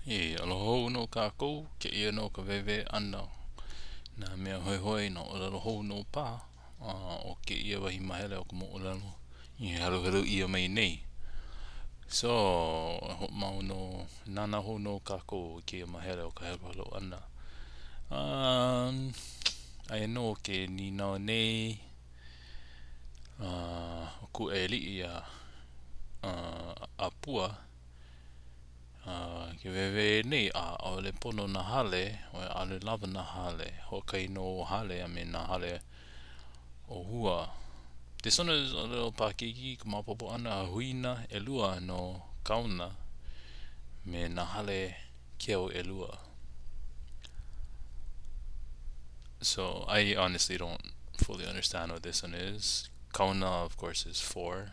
Aloha no kākou, ke ia no ka wewe ana. Nā mea hoi hoi no olelo hou no pā. O ke ia wahi mahele o ka moolelo. I haru haru ia mai nei. So, mau no nana hou no kākou ke ia mahele o ka haru haru ana. Ai no ke ninau nei. O Kuaialii a pua. Ke wewe nei a ole pono na hale, o ale lava na hale, hokai no hale, I mean na hale o hua. This one is a little pakiki, ka mapopo ana huina elua no kauna, me na hale keo elua. So I honestly don't fully understand what this one is. Kauna, of course, is four,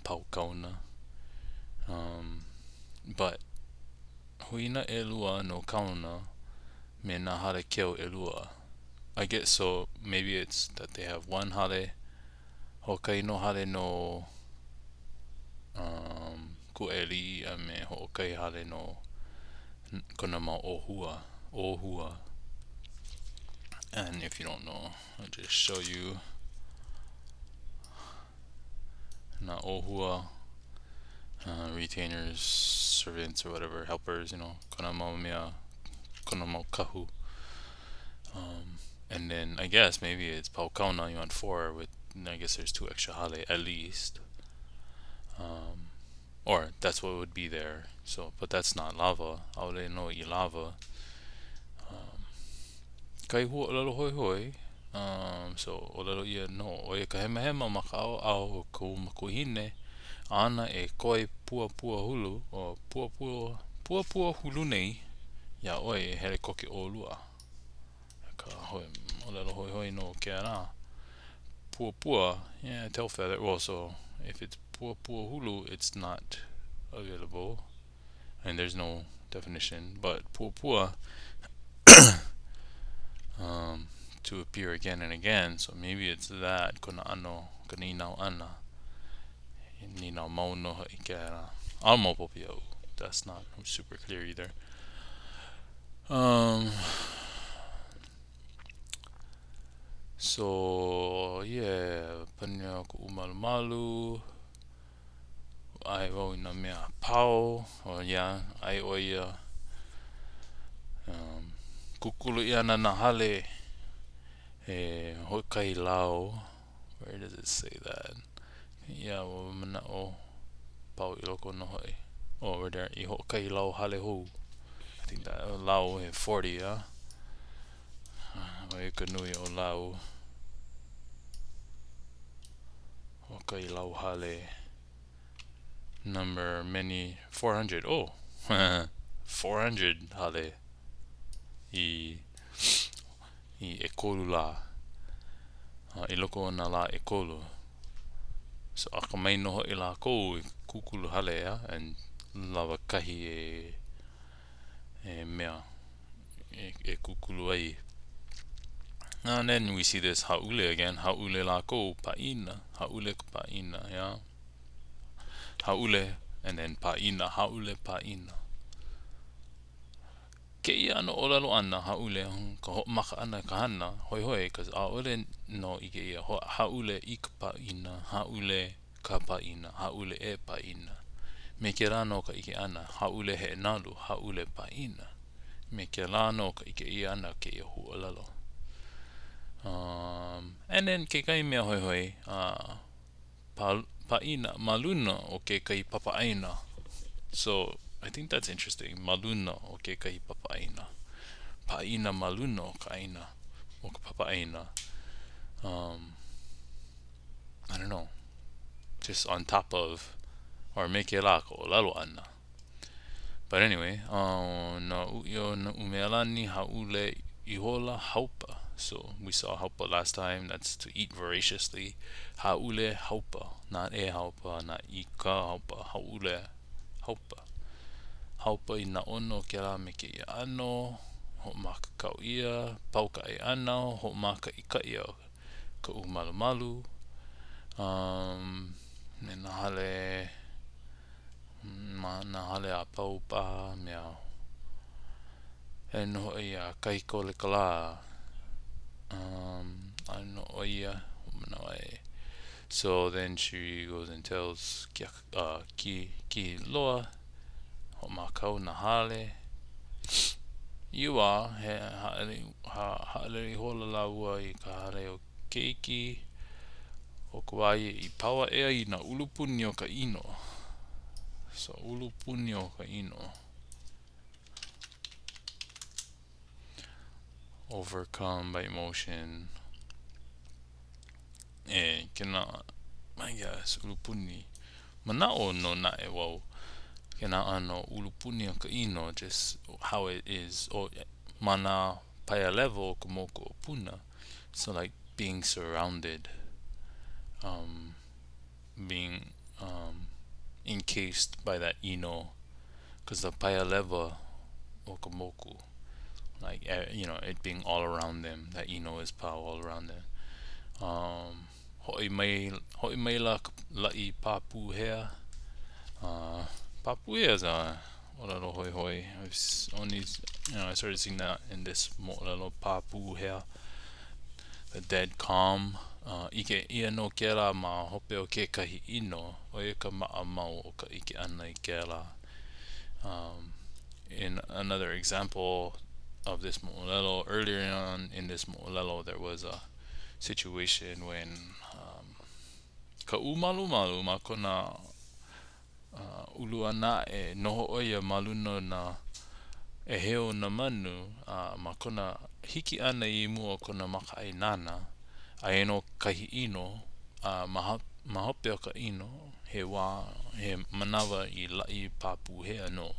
pau kauna. But huina elua no kauna, me na hale keo elua. I guess so. Maybe it's that they have one hale, hokai no hale no Kuaialii, me hokai hale no kona mau ohua. And if you don't know, I'll just show you. Na ohua, retainers, servants, or whatever, helpers, kona mau mea, kona mau kahu. And then I guess maybe it's paukauna, you want four with, I guess there's two extra hale at least. Or that's what would be there. So, but that's not lava. Aole no I lava. Kai hua olelo hoi hoi. So olelo ia no. Oia ka hema hema maka au ko makuhine. Ana e koi Puapua hulu. O Puapua hulu nei. Ya oi e hele koke o lua. Ka hoi olelo hoi hoi no ke ana. Puapua, yeah, tail feather. Well, so if it's Puapua hulu, it's not available, and there's no definition. But Puapua, to appear again and again. So maybe it's that kona ano kona inau ana, ninau mau no ikera. I'll mopopia. That's not super clear either. So yeah, panya ko umalu ai wau ina mea pau, o yeah, ai oia kukulu iana na hale e hokai lao. Where does it say that? Yeah, well, mana o pau iloko no hoi. Oh, we're there. I hokai lao hale hu. I think that lao e 40, yeah? Wai ka nui o lao. Hokai lao hale. Number many 400. Oh, 400 hale. I ekolu la. I loko na la ekolu. So aka mai noho I la kou kukulu hale ya, and lava kahi mea e kukulu ai. And then we see this haʻule again. Haʻule la kou paʻina. Haʻule paʻina, yeah. Haʻule and then paʻina. Haʻule paʻina. Ke ia ano olelo ana haʻule ka hoʻomaka ana ka hana hoi hoi, cause ʻaʻole no I ke ia haʻule I ka paʻina, haʻule ka paʻina, haʻule e paʻina. Me ke rā no ka ike ana haʻule he nalu, haʻule paʻina. Me ke rā no ka ike ia ana ke ia huʻolelo. And then ke kai mea hoi hoi, paʻina maluna o ke kai papaʻaina. So I think that's interesting. Maluna o ke kai papaʻaina. Paʻina maluna o ka aina, o ka papaʻaina. I don't know. Just on top of, or me ke la ko olelo ana. But anyway, na uʻio na umealani haʻule ihola haupa. So we saw haupa last time. That's to eat voraciously. Haʻule haupa, not e haupa, not I ka haupa. Haʻule haupa. Haupa I na ono ke la me ke ia ano, hoʻomaka kau ia, pauka e ana, hoʻomaka I ka ia ka malu. Me na hale Mana hale a paupa mea e no ia kaiko le kala. Ano ia no e. So then she goes and tells ki loa ho makau na hale. Iwa he haʻaleli hola laua I ka hale o keiki o Kuaialii I paua ea I na ulu.puni o ka ino. So ulu.puni o ka ino. Overcome by emotion. E kena, I guess, ulu.puni. Manao no naʻe wau. Kena ano ulu.puni o ka ino, just how it is. O mana paia level o ka moko o puna. So like being surrounded. Being encased by that ino. Because the paia level o ka moku. Like, it being all around them. That ino is power all around them. Hoʻi mai laʻi Pā.pū.hea. Pā.pū.hea is a olelo hoi hoi. I started seeing that in this Moolelo Pā.pū.hea. The dead calm. Ike ia no kēla ma hope o kekahi ino. Oia ka maa mau o ka ike ana I kēla. In another example of this Moolelo, earlier on in this Moolelo, there was a situation when ka malu ma kona ulu ana e noho oia maluna na e heo na manu ma kona hiki ana I mua kona makainana a no kahi ino ma hope o ka ino he manawa I laʻi Pā.pū.hea no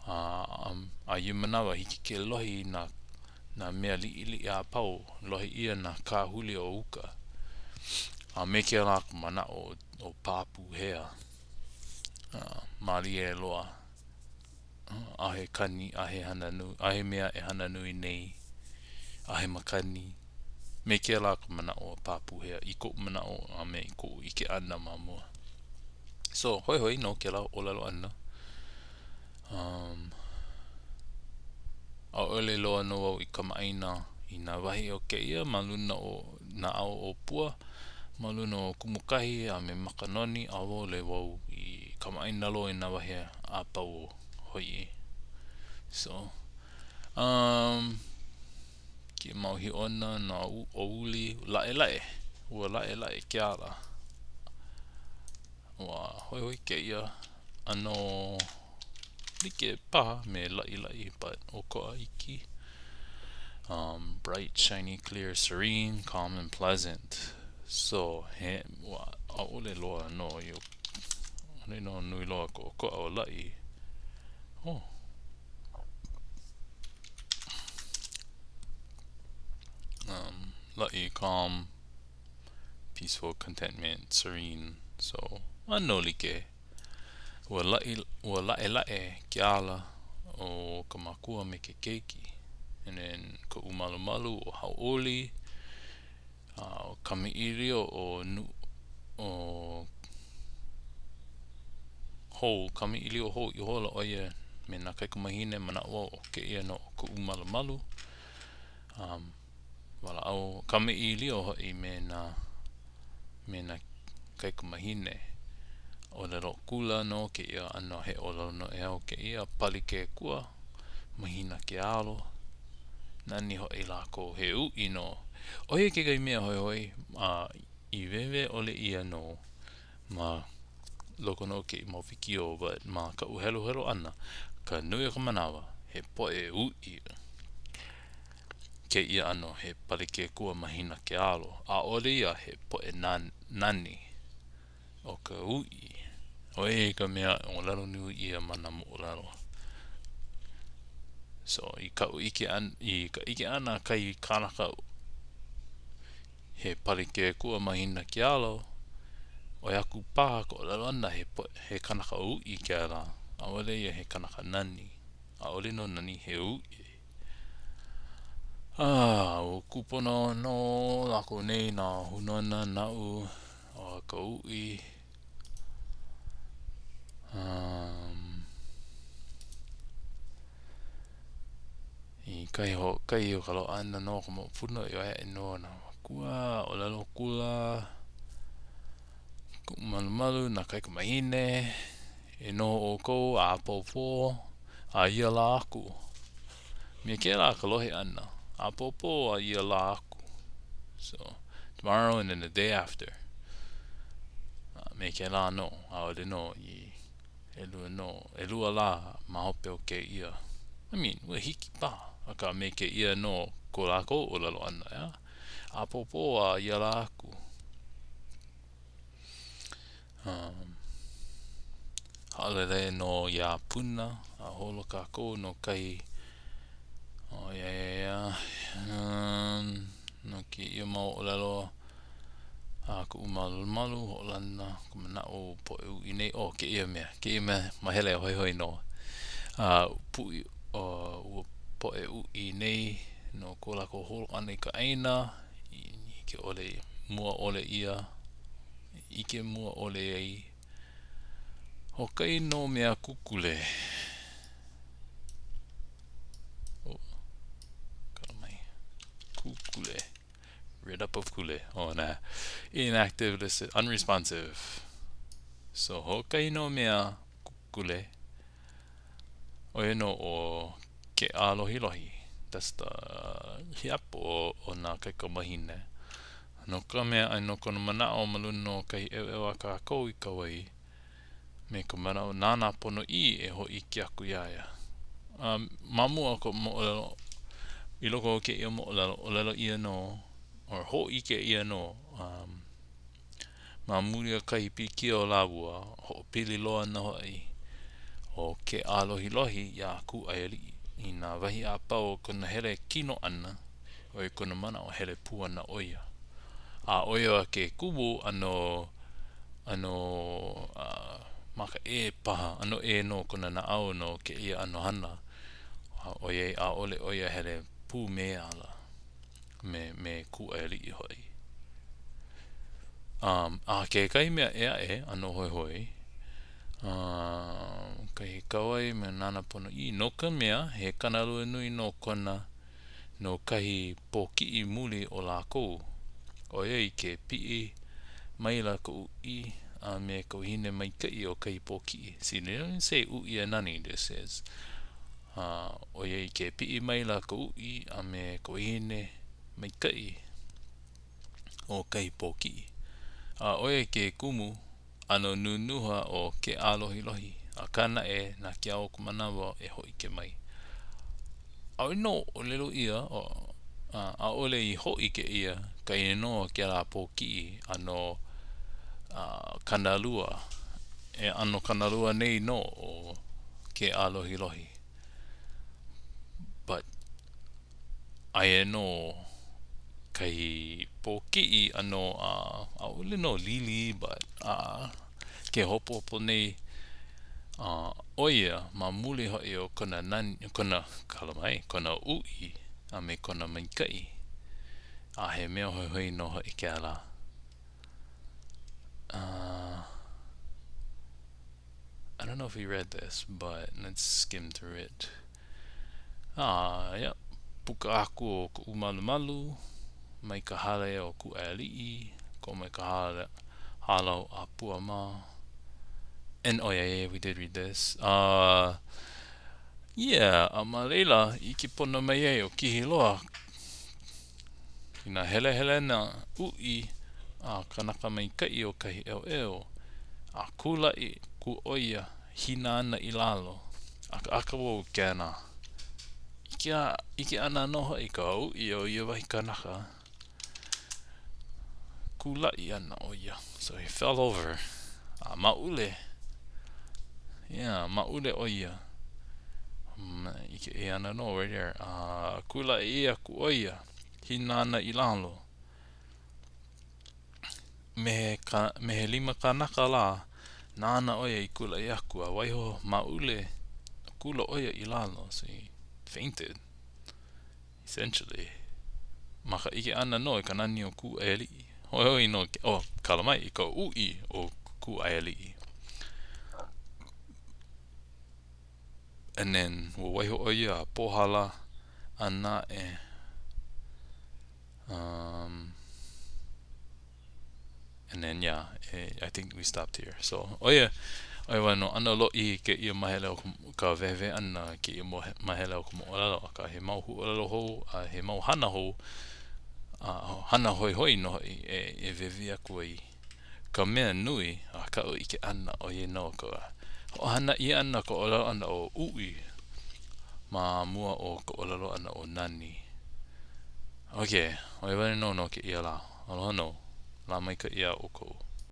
I manawa hiki ke lohi na mea liʻiliʻi a pau lohi ia na kāhuli o uka me ke la mana o Pā.pū.hea mali e loa ahe kani ahe hananu ahe mea e hananui nei ahe makani me ke la mana o Pā.pū.hea I ko mana o a me I ko ike ana mamua. So hoi no ke la olelo ana a ole loa no au I kamaina I na wahi o ke ia maluna o na ao o pua maluna o kumukahi a me makanoni a ole wau I kamaina lo I na wahi a pau hoi. So ki mau Hiʻona na o uli laʻe.laʻe ua laʻe.laʻe ke ala ua hoi ke ia ano like paha me laʻi.laʻi but o koʻa iki bright, shiny, clear, serene, calm, and pleasant. So he wa ole loa no yo no nui loa ko koʻa o laʻi. Oh. Laʻi, calm, peaceful, contentment, serene. So ano like ua laʻe.laʻe ke ala o ka makua me ke keiki. And then ka malu o hauʻoli o kamiʻilio o hou kamiʻilio hou I hola oia me na kaikamahine manaʻo o ke ia no ka malu walaʻau kamiʻilio hoʻi me na kaikamahine olelo kula no ke ia ano he olelo no e au ke ia palikekua mahina ke alo nani hoʻi lako he uʻi no oia ke kai mea hoi I wewe ole ia no ma loko no ke mawhikio but ma ka uhelo ana ka nui o ka manawa he poe uʻi ke ia ano he palikekua mahina ke alo a ole ia he poe nani o ka uʻi oia ka mea o lalo nui ia mana moʻolelo. So I ka ike ana kai kanaka he palikekua mahina ke alo o yaku paha ko lalo ana he kanaka uʻi ke ala a ole ia he kanaka nani a ole no nani he uʻi o kupono no lako nei na hunona naʻu o ka uʻi I kai o ka lo ana no ka mo puna yo e no na kua olelo kula ku malu na kai ka mahine e no o ko a popo a ia la aku me ke la ka lohe ana a popo a ia la aku. So tomorrow and then the day after me ke la no a o le no I elua la ma hope o ke ia. I mean, we hiki pa aka me ke ia no ko lako o lalo ana ya. A popo a ia la aku. Halele no ia puna a holo kako no kai o ia no ki ia mau o lalo a ku malu o lana kumana o po I nei o ke ia mea mahele hoi no pu o po I nei no ko lako holo ana I ka aina I ke ole mua ole ia ike mua ole ai hokai no mea kukule kalamai kukule Redup of Kule na inactive listless unresponsive so hokai no mea kukule oe no o ke alohi that's the hiap o na kaikamahine no ka mea ai no kona manao malun no kai ewa ka kou I kawai me ka manao nana pono I hoi ki aku iaia mamua ko moolelo I loko o ke ia moolelo ia no or hoi ke ia no mamuri a kai piki o lawua hoʻopili loa na hoi o ke alohi ia Kuaialii I nā wahi a pau kona hele kino ana o kona mana o hele pua na oia a oia ke kubu ano maka paha ano no kona na au no ke ia ano hana oia a ole oia hele pu me ala me Kuaialii hoi a ke kai mea ea ano hoi kai kawai me nana pono I no ka mea he kanalua nui no kona no kahi pōkiʻi muli o lākou oia I ke piʻi maila ka uʻi a me ka hine maikaʻi o kai pōkiʻi see they don't say uʻi a nani this says oia I ke piʻi maila ka uʻi a me ka hine maikaʻi o kai pōkiʻi oia ke kumu ano nunuha o ke alohi a kana na kia o kumanawa hoi ke mai au no olelo ia o a ole I hoi ke ia kai no ke la pōkiʻi ano kanalua ano kanalua nei no o ke alohi but ai no kai pōkiʻi ano a ole no lili but ke hopo nei oia ma muli hoi o kona nani kona kalamai kona uʻi a me kona maikaʻi a he mea hoi no hoi ke ala I don't know if we read this but let's skim through it yep puka aku o ku malu mai ka hale o Kuaialii ko mai ka hala o a Puapua and yeah we did read this yeah Moolelo iki pono mai o kihi loa ina hele na uʻi a kanaka maikaʻi o kahi eo a Kulaʻi ku oia hina ana I lalo aka wo kana ike ana no hoi ka uʻi o ia wahi kanaka Kulaʻi ana oia so he fell over maule yeah maule oia ike ana no right there Kulaʻi ia ku oia hina ana I lalo me he lima kanaka la nana oia I Kulaʻi aku a waiho maule kula oia I lalo so he fainted essentially maka ike ana no I ka nani o Kuaialii hoi no kalamai I ka uʻi o Kuaialii And then ua waiho o ia pohala ana and then yeah, I think we stopped here. So Oi wano ana lo I ke ia mahele o ka vewe ana ke ia mahele o ka moʻolelo ka he mau huʻolelo hou a he mau hana hou hana hoi hoi no e vewe aku ai ka mea nui a ka o ike ana o ye no ka o hana I ana ka olelo ana o ui ma mua o ka olelo ana o nani. Okay, oi wano no ke ia la aloha no la mai ka ia o kou